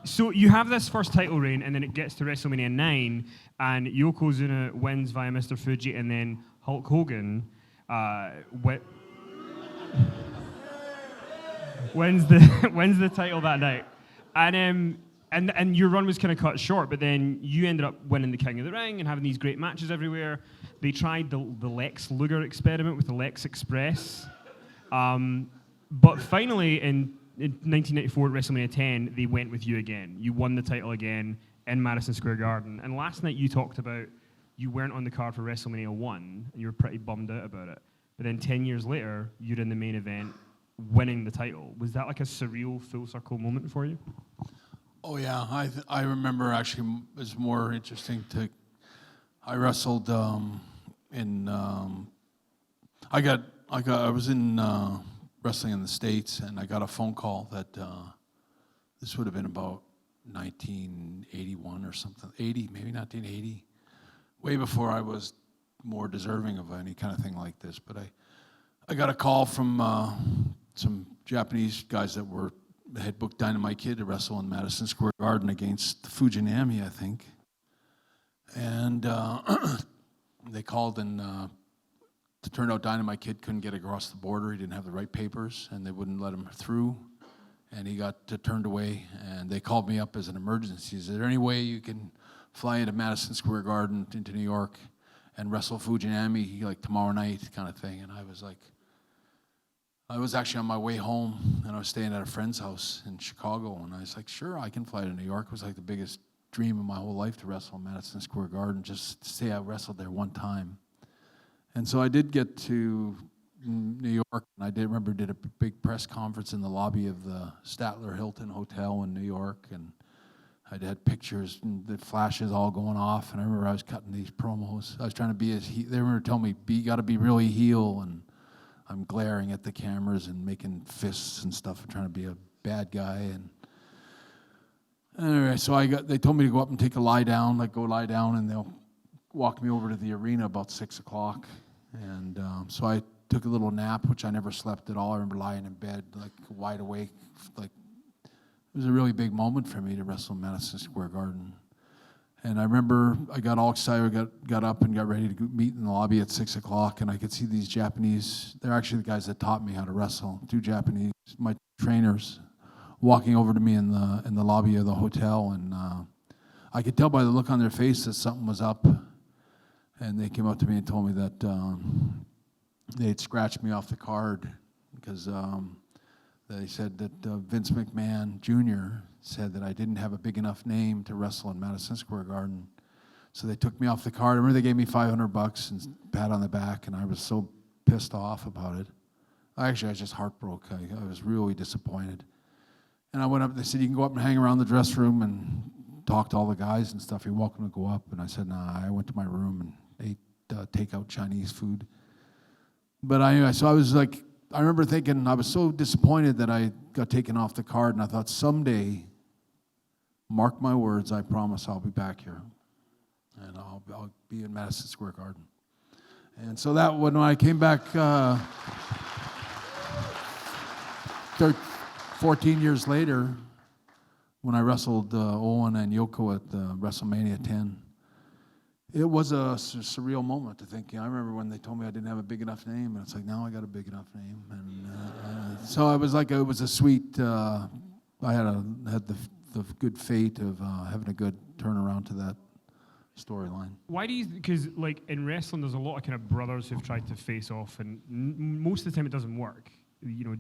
So you have this first title reign, and then it gets to WrestleMania 9, and Yokozuna wins via Mr. Fuji, and then Hulk Hogan wins the title that night. And your run was kind of cut short, but then you ended up winning the King of the Ring and having these great matches everywhere. They tried the Lex Luger experiment with the Lex Express. But finally, in 1994 at WrestleMania 10, they went with you again. You won the title again in Madison Square Garden. And last night you talked about you weren't on the card for WrestleMania 1, and you were pretty bummed out about it. But then 10 years later, you're in the main event winning the title. Was that like a surreal full circle moment for you? Oh yeah, I remember actually it was more interesting I wrestled I was in wrestling in the States, and I got a phone call that this would have been about 1981 or something, 80, maybe 1980, way before I was more deserving of any kind of thing like this. But I got a call from some Japanese guys that had booked Dynamite Kid to wrestle in Madison Square Garden against Fujinami, I think. And they called, and it turned out Dynamite Kid couldn't get across the border. He didn't have the right papers, and they wouldn't let him through. And he got turned away, and they called me up as an emergency. Is there any way you can fly into Madison Square Garden into New York and wrestle Fujinami like tomorrow night kind of thing? And I was actually on my way home, and I was staying at a friend's house in Chicago, and I was like, sure, I can fly to New York. It was like the biggest dream of my whole life to wrestle in Madison Square Garden, just to say I wrestled there one time. And so I did get to New York, and I did a big press conference in the lobby of the Statler Hilton Hotel in New York, and I had pictures and the flashes all going off, and I remember I was cutting these promos. I was trying to be they were telling me, you got to be really heel, and I'm glaring at the cameras and making fists and stuff and trying to be a bad guy. And anyway, so they told me to go up and take a lie down, go lie down, and they'll walk me over to the arena about 6 o'clock. And so I took a little nap, which I never slept at all. I remember lying in bed, wide awake. It was a really big moment for me to wrestle in Madison Square Garden. And I remember I got all excited, got up and got ready to meet in the lobby at 6 o'clock, and I could see these Japanese, they're actually the guys that taught me how to wrestle, two Japanese, my trainers, walking over to me in the lobby of the hotel, and I could tell by the look on their face that something was up, and they came up to me and told me that they had scratched me off the card because they said that Vince McMahon Jr. said that I didn't have a big enough name to wrestle in Madison Square Garden. So they took me off the card. I remember they gave me $500 and pat on the back, and I was so pissed off about it. I was just heartbroken. I was really disappointed. And I went up, and they said, you can go up and hang around the dress room and talk to all the guys and stuff. You're welcome to go up. And I said, nah, I went to my room and ate takeout Chinese food. But so I was I remember thinking, I was so disappointed that I got taken off the card, and I thought, someday, mark my words, I promise I'll be back here. And I'll be in Madison Square Garden. And so that when I came back 14 years later, when I wrestled Owen and Yoko at WrestleMania 10, it was a surreal moment to think. I remember when they told me I didn't have a big enough name, and it's like, now I got a big enough name. And so it was it was a sweet, I had the good fate of having a good turnaround to that storyline. Why do you, because in wrestling there's a lot of kind of brothers who've tried to face off, and most of the time it doesn't work.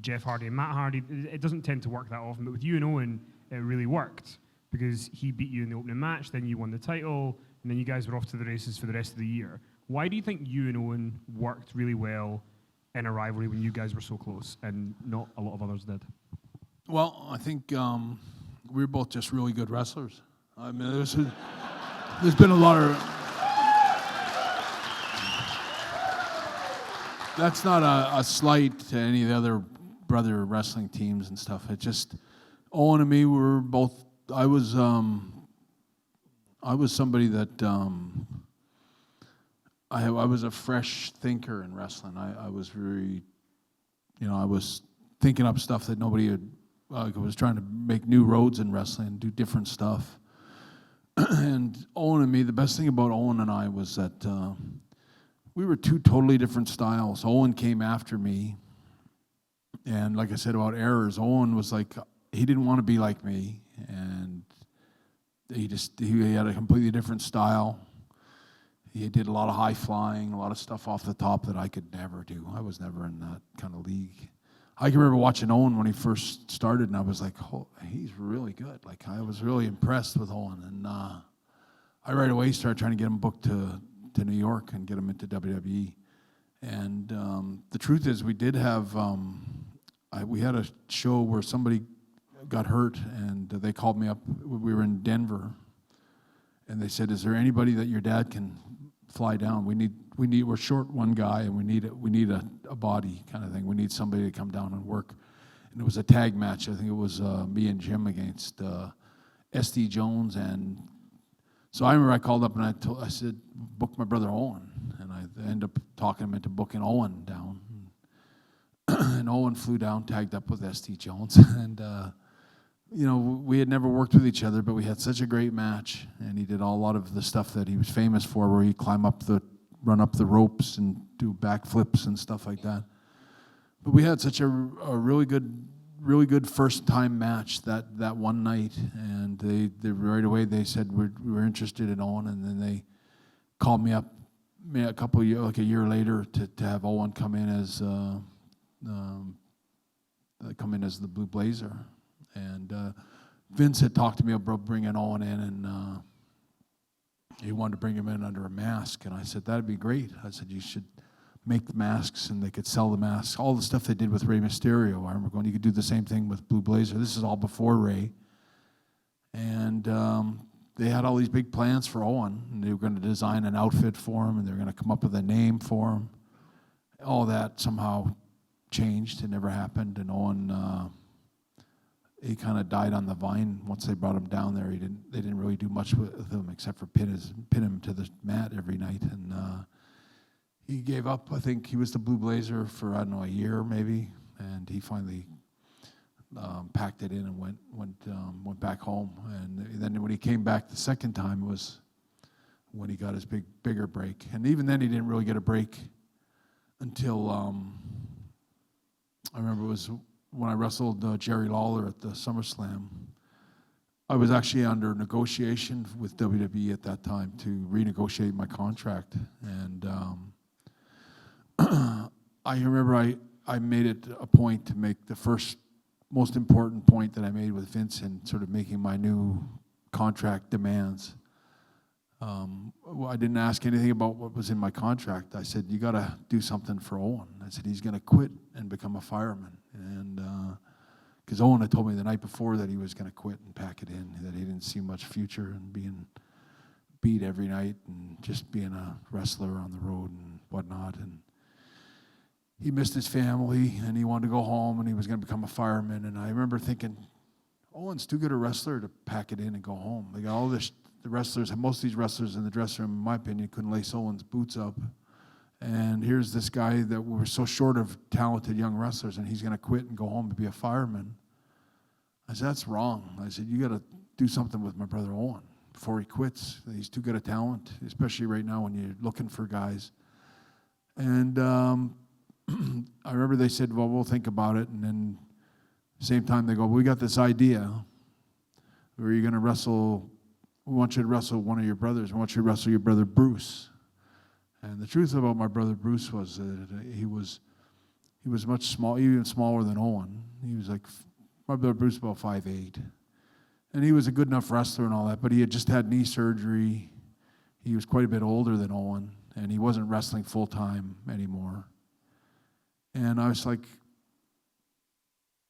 Jeff Hardy and Matt Hardy, it doesn't tend to work that often, but with you and Owen, it really worked because he beat you in the opening match, then you won the title, and then you guys were off to the races for the rest of the year. Why do you think you and Owen worked really well in a rivalry when you guys were so close and not a lot of others did? Well, I think we were both just really good wrestlers. I mean, there's been a lot of... That's not a slight to any of the other brother wrestling teams and stuff. It just... Owen and me were both... I was somebody that... I was a fresh thinker in wrestling. I was very... I was thinking up stuff that nobody had I was trying to make new roads in wrestling and do different stuff. And Owen and me, the best thing about Owen and I was that we were two totally different styles. Owen came after me, and like I said about errors, Owen was like, he didn't want to be like me, and he had a completely different style. He did a lot of high flying, a lot of stuff off the top that I could never do. I was never in that kind of league. I can remember watching Owen when he first started, and I was like, oh, he's really good. Like, I was really impressed with Owen, and I right away started trying to get him booked to New York and get him into WWE. And the truth is, we did have, we had a show where somebody got hurt, and they called me up. We were in Denver, and they said, "Is there anybody that your dad can fly down? We're short one guy, and we need a body kind of thing. We need somebody to come down and work." And it was a tag match. I think it was me and Jim against SD Jones. And so I remember I called up and I said, "Book my brother Owen," and I ended up talking him into booking Owen down. And Owen flew down, tagged up with SD Jones, and we had never worked with each other, but we had such a great match, and he did a lot of the stuff that he was famous for, where he'd run up the ropes and do backflips and stuff like that. But we had such a really good first time match that one night, and they right away they said we were interested in Owen, and then they called me up a year later to have Owen come in as the Blue Blazer. And Vince had talked to me about bringing Owen in, and he wanted to bring him in under a mask. And I said, that'd be great. I said, you should make the masks, and they could sell the masks. All the stuff they did with Rey Mysterio. I remember going, you could do the same thing with Blue Blazer. This is all before Rey. And they had all these big plans for Owen, and they were going to design an outfit for him, and they were going to come up with a name for him. All that somehow changed. It never happened. And Owen... he kind of died on the vine once they brought him down there. They didn't really do much with him except for pin him to the mat every night. And he gave up. I think he was the Blue Blazer for, I don't know, a year maybe. And he finally packed it in and went back home. And then when he came back the second time was when he got his bigger break. And even then he didn't really get a break until I remember it was when I wrestled Jerry Lawler at the SummerSlam. I was actually under negotiation with WWE at that time to renegotiate my contract. And I remember I made it a point to make the first most important point that I made with Vince in sort of making my new contract demands. I didn't ask anything about what was in my contract. I said, you got to do something for Owen. I said, he's going to quit and become a fireman. And because Owen had told me the night before that he was going to quit and pack it in, that he didn't see much future in being beat every night and just being a wrestler on the road and whatnot. And he missed his family, and he wanted to go home, and he was going to become a fireman. And I remember thinking, Owen's too good a wrestler to pack it in and go home. They got all this. The wrestlers, most of these wrestlers in the dressing room, in my opinion, couldn't lace Owen's boots up. And here's this guy that we're so short of talented young wrestlers, and he's going to quit and go home to be a fireman. I said, that's wrong. I said, you got to do something with my brother Owen before he quits. He's too good a talent, especially right now when you're looking for guys. And I remember they said, well, we'll think about it. And then same time they go, we got this idea where you're going to wrestle. We want you to wrestle one of your brothers. We want you to wrestle your brother Bruce. And the truth about my brother Bruce was that he was much even smaller than Owen. He was like, my brother Bruce about 5'8". And he was a good enough wrestler and all that, but he had just had knee surgery. He was quite a bit older than Owen, and he wasn't wrestling full-time anymore. And I was like,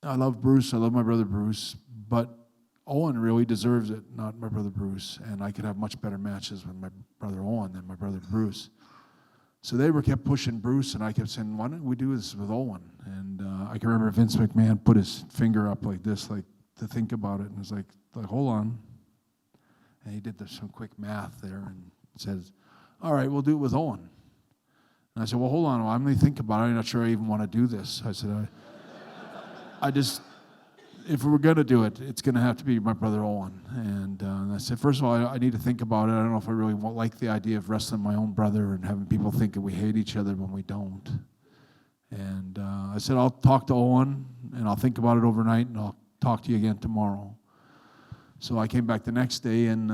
I love Bruce. I love my brother Bruce, but Owen really deserves it, not my brother Bruce. And I could have much better matches with my brother Owen than my brother Bruce. So they kept pushing Bruce, and I kept saying, why don't we do this with Owen? And I can remember Vince McMahon put his finger up like this, like to think about it, and was like hold on. And he did some quick math there and says, all right, we'll do it with Owen. And I said, well, hold on, I'm going to think about it. I'm not sure I even want to do this. I said, if we're going to do it, it's going to have to be my brother Owen. And I said, first of all, I need to think about it. I don't know if I really like the idea of wrestling my own brother and having people think that we hate each other when we don't. And I said, I'll talk to Owen, and I'll think about it overnight, and I'll talk to you again tomorrow. So I came back the next day, and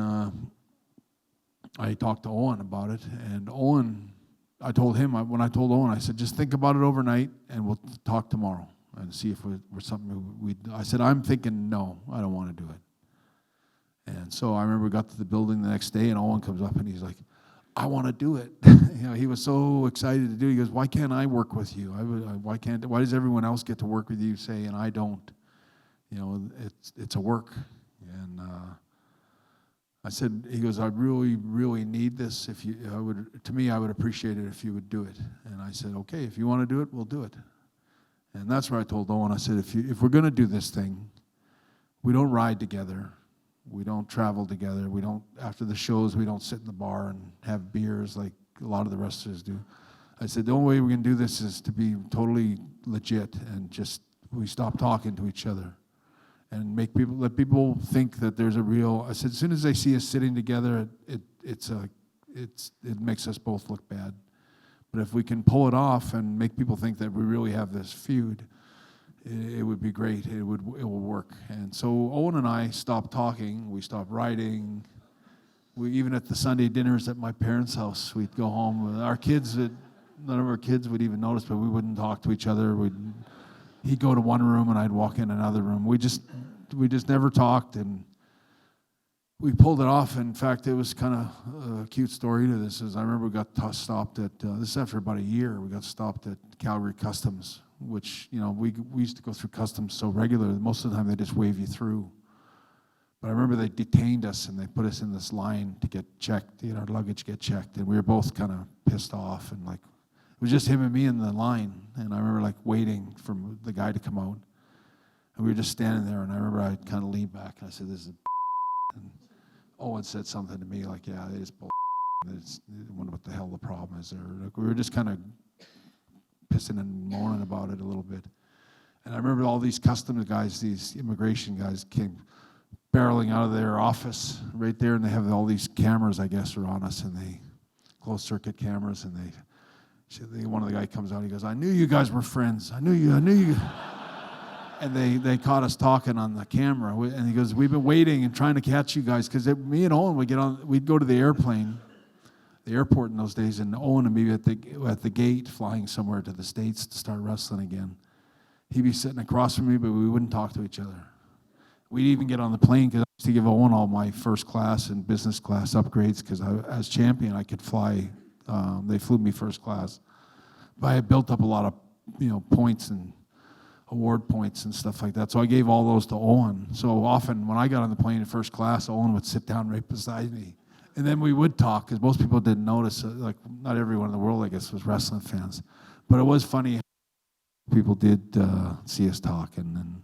I talked to Owen about it. And Owen, I told him, when I told Owen, I said, just think about it overnight, and we'll talk tomorrow and see if we're something I said, I'm thinking, no, I don't want to do it. And so I remember we got to the building the next day, and Owen comes up, and he's like, I want to do it. He was so excited to do it. He goes, why can't I work with you? Why does everyone else get to work with you, say, and I don't? It's a work. And I said, he goes, I really, really need this. I would appreciate it if you would do it. And I said, okay, if you want to do it, we'll do it. And that's where I told Owen, I said, if we're going to do this thing, we don't ride together. We don't travel together. We don't, after the shows, we don't sit in the bar and have beers like a lot of the wrestlers do. I said, the only way we can do this is to be totally legit and just, we stop talking to each other and let people think that there's a real, I said, as soon as they see us sitting together, it makes us both look bad. But if we can pull it off and make people think that we really have this feud, it would be great. It will work. And so Owen and I stopped talking. We stopped writing. Even at the Sunday dinners at my parents' house, we'd go home. None of our kids would even notice, but we wouldn't talk to each other. He'd go to one room and I'd walk in another room. We just never talked, and we pulled it off. In fact, it was kind of a cute story to this. I remember we got stopped at, this is after about a year, we got stopped at Calgary Customs, which, we used to go through customs so regularly. Most of the time they just wave you through. But I remember they detained us and they put us in this line to get checked, to get our luggage get checked. And we were both kind of pissed off, and it was just him and me in the line. And I remember waiting for the guy to come out. And we were just standing there, and I remember I kind of leaned back and I said, this is and Owen said something to me like, yeah, it is bull. I wonder what the hell the problem is there. We were just kind of pissing and moaning about it a little bit. And I remember all these customs guys, these immigration guys came barreling out of their office right there, and they have all these cameras, I guess, are on us, and they closed circuit cameras, and one of the guy comes out, he goes, I knew you guys were friends. I knew you. And they caught us talking on the camera, and he goes, we've been waiting and trying to catch you guys, because me and Owen we'd go to the airport in those days, and Owen and me at the gate flying somewhere to the States to start wrestling again. He'd be sitting across from me, but we wouldn't talk to each other. We'd even get on the plane, because I used to give Owen all my first class and business class upgrades, because as champion I could fly. They flew me first class. But I had built up a lot of points and award points and stuff like that. So I gave all those to Owen. So often when I got on the plane in first class, Owen would sit down right beside me. And then we would talk, because most people didn't notice. Not everyone in the world, I guess, was wrestling fans. But it was funny. People did see us talk, and then,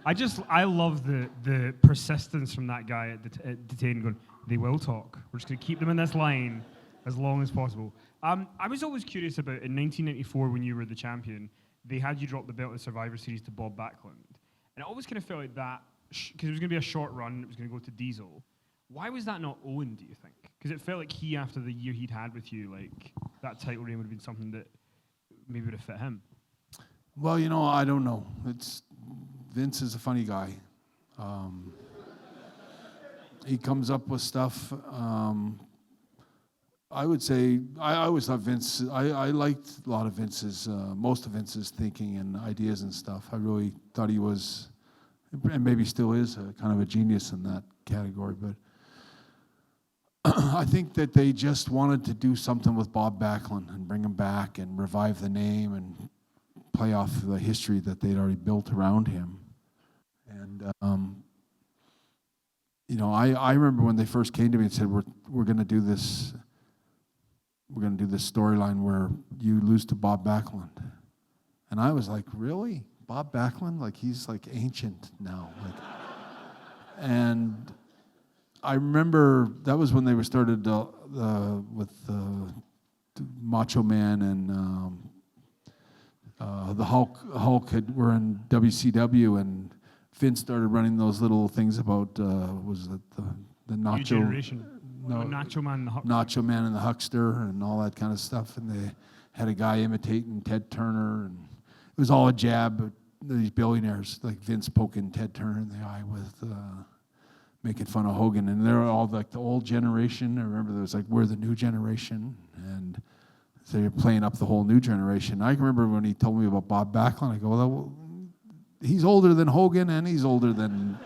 I love the persistence from that guy at Detain going, they will talk. We're just going to keep them in this line as long as possible. I was always curious about, in 1994, when you were the champion, they had you drop the belt of the Survivor Series to Bob Backlund. And I always kind of felt like that, because it was going to be a short run, it was going to go to Diesel. Why was that not Owen, do you think? Because it felt like after the year he'd had with you, that title reign would have been something that maybe would have fit him. Well, I don't know. Vince is a funny guy. He comes up with stuff. I would say, I always thought Vince, I liked a lot of most of Vince's thinking and ideas and stuff. I really thought he was, and maybe still is, kind of a genius in that category. But I think that they just wanted to do something with Bob Backlund and bring him back and revive the name and play off the history that they'd already built around him. And I remember when they first came to me and said, we're going to do this. We're going to do this storyline where you lose to Bob Backlund. And I was like, really? Bob Backlund? He's ancient now. And I remember that was when they were started with Macho Man and the Hulk were in WCW, and Vince started running those little things about was it the New Nacho generation. Nacho Man, the Huckster. Nacho Man and the Huckster and all that kind of stuff, and they had a guy imitating Ted Turner, and it was all a jab at these billionaires, like Vince poking Ted Turner in the eye with making fun of Hogan, and they're all like the old generation. I remember there was like, we're the new generation, and so you're playing up the whole new generation. I remember when he told me about Bob Backlund, I go, well, he's older than Hogan, and he's older than,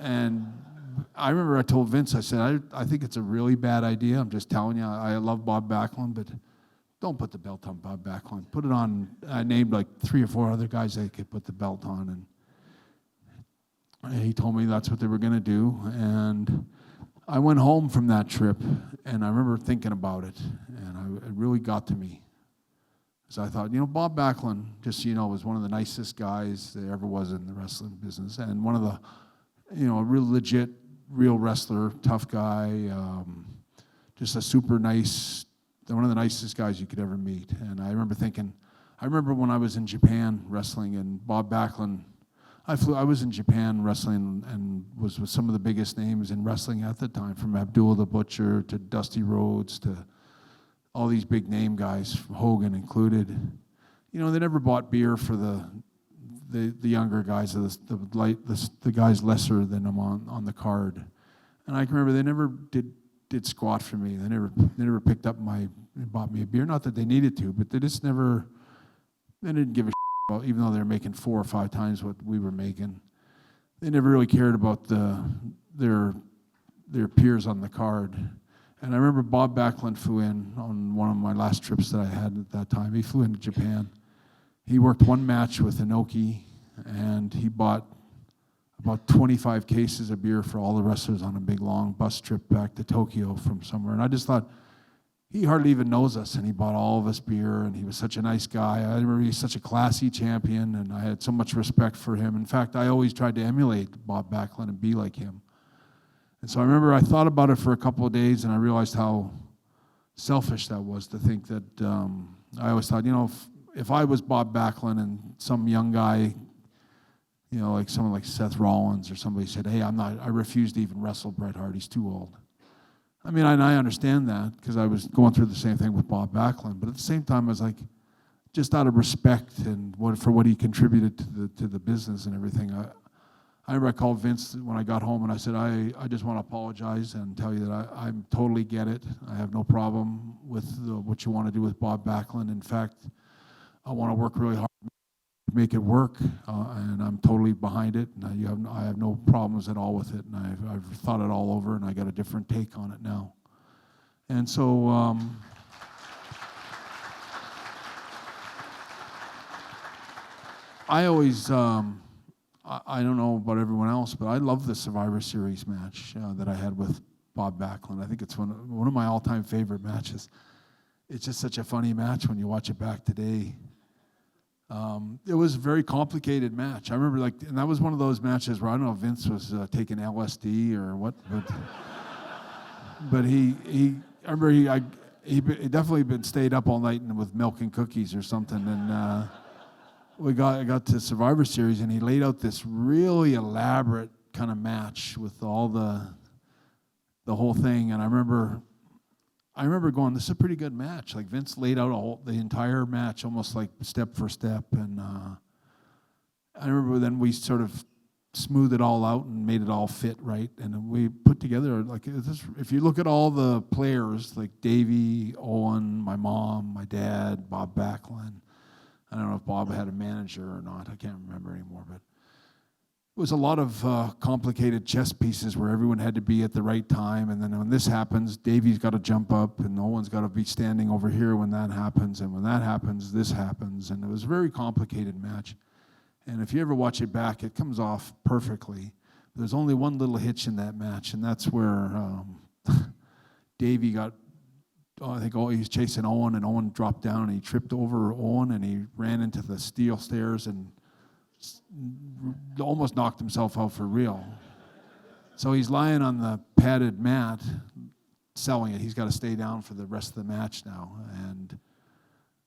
and I remember I told Vince, I said, I think it's a really bad idea. I'm just telling you, I love Bob Backlund, but don't put the belt on Bob Backlund. Put it on, I named like 3 or 4 other guys they could put the belt on, and he told me that's what they were going to do. And I went home from that trip, and I remember thinking about it, and it really got to me. So I thought, Bob Backlund, just so you know, was one of the nicest guys there ever was in the wrestling business, and one of the, a real legit, real wrestler, tough guy, just a super nice, one of the nicest guys you could ever meet. And I remember when I was in Japan wrestling, and Bob Backlund, I was in Japan wrestling and was with some of the biggest names in wrestling at the time, from Abdullah the Butcher to Dusty Rhodes to all these big name guys, Hogan included. They never bought beer for the younger guys, the guys lesser than them on the card. And I can remember they never did squat for me. They never picked up bought me a beer. Not that they needed to, but they didn't give a shit about, even though they were making 4 or 5 times what we were making. They never really cared about their peers on the card. And I remember Bob Backlund flew in on one of my last trips that I had at that time. He flew into Japan. He worked one match with Inoki, and he bought about 25 cases of beer for all the wrestlers on a big long bus trip back to Tokyo from somewhere. And I just thought, he hardly even knows us, and he bought all of us beer, and he was such a nice guy. I remember he's such a classy champion, and I had so much respect for him. In fact, I always tried to emulate Bob Backlund and be like him. And so I remember I thought about it for a couple of days, and I realized how selfish that was to think that I always thought, if I was Bob Backlund and some young guy, like someone like Seth Rollins or somebody said, hey, I refuse to even wrestle Bret Hart, he's too old. I mean, I understand that because I was going through the same thing with Bob Backlund, but at the same time, I was like, just out of respect and for what he contributed to the business and everything. I remember I called Vince when I got home, and I said, I just want to apologize and tell you that I totally get it. I have no problem with what you want to do with Bob Backlund. In fact, I want to work really hard to make it work, and I'm totally behind it. And I have no problems at all with it, and I've thought it all over, and I got a different take on it now. And so I always, I don't know about everyone else, but I love the Survivor Series match that I had with Bob Backlund. I think it's one of my all-time favorite matches. It's just such a funny match when you watch it back today. It was a very complicated match. I remember, and that was one of those matches where I don't know if Vince was taking LSD or what, but I remember he definitely been stayed up all night and with milk and cookies or something, and I got to Survivor Series, and he laid out this really elaborate kind of match with all the whole thing, and I remember going, this is a pretty good match. Like, Vince laid out the entire match almost like step for step, and I remember then we sort of smoothed it all out and made it all fit right, and then we put together, like, if you look at all the players, like Davey, Owen, my mom, my dad, Bob Backlund, I don't know if Bob had a manager or not, I can't remember anymore, but it was a lot of complicated chess pieces where everyone had to be at the right time, and then when this happens, Davey's got to jump up, and Owen's got to be standing over here when that happens, and when that happens, this happens, and it was a very complicated match. And if you ever watch it back, it comes off perfectly. There's only one little hitch in that match, and that's where Davey got, I think he was chasing Owen, and Owen dropped down, and he tripped over Owen, and he ran into the steel stairs and almost knocked himself out for real. So he's lying on the padded mat, selling it. He's got to stay down for the rest of the match now. And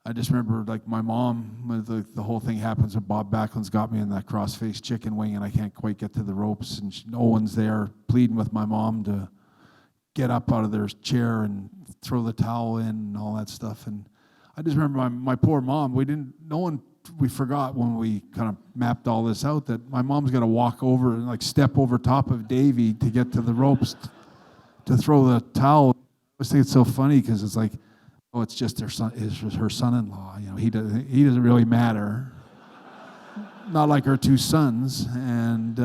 I just remember, like, my mom, when the whole thing happens, and Bob Backlund's got me in that cross-faced chicken wing, and I can't quite get to the ropes, and Owen's there pleading with my mom to get up out of their chair and throw the towel in and all that stuff. And I just remember my poor mom, we forgot when we kind of mapped all this out that my mom's got to walk over and like step over top of Davey to get to the ropes to throw the towel. I always think it's so funny because it's like, oh, it's just her son-in-law. You know, he doesn't really matter. Not like her two sons. And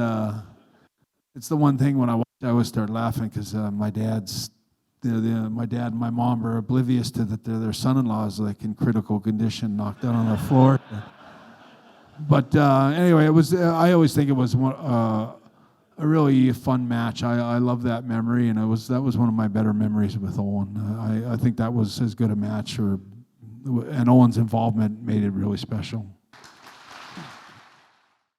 it's the one thing when I always start laughing because my dad and my mom are oblivious to that their son-in-law is like in critical condition, knocked out on the floor. But anyway, it was. I always think it was a really fun match. I love that memory, and that was one of my better memories with Owen. I think that was as good a match, and Owen's involvement made it really special.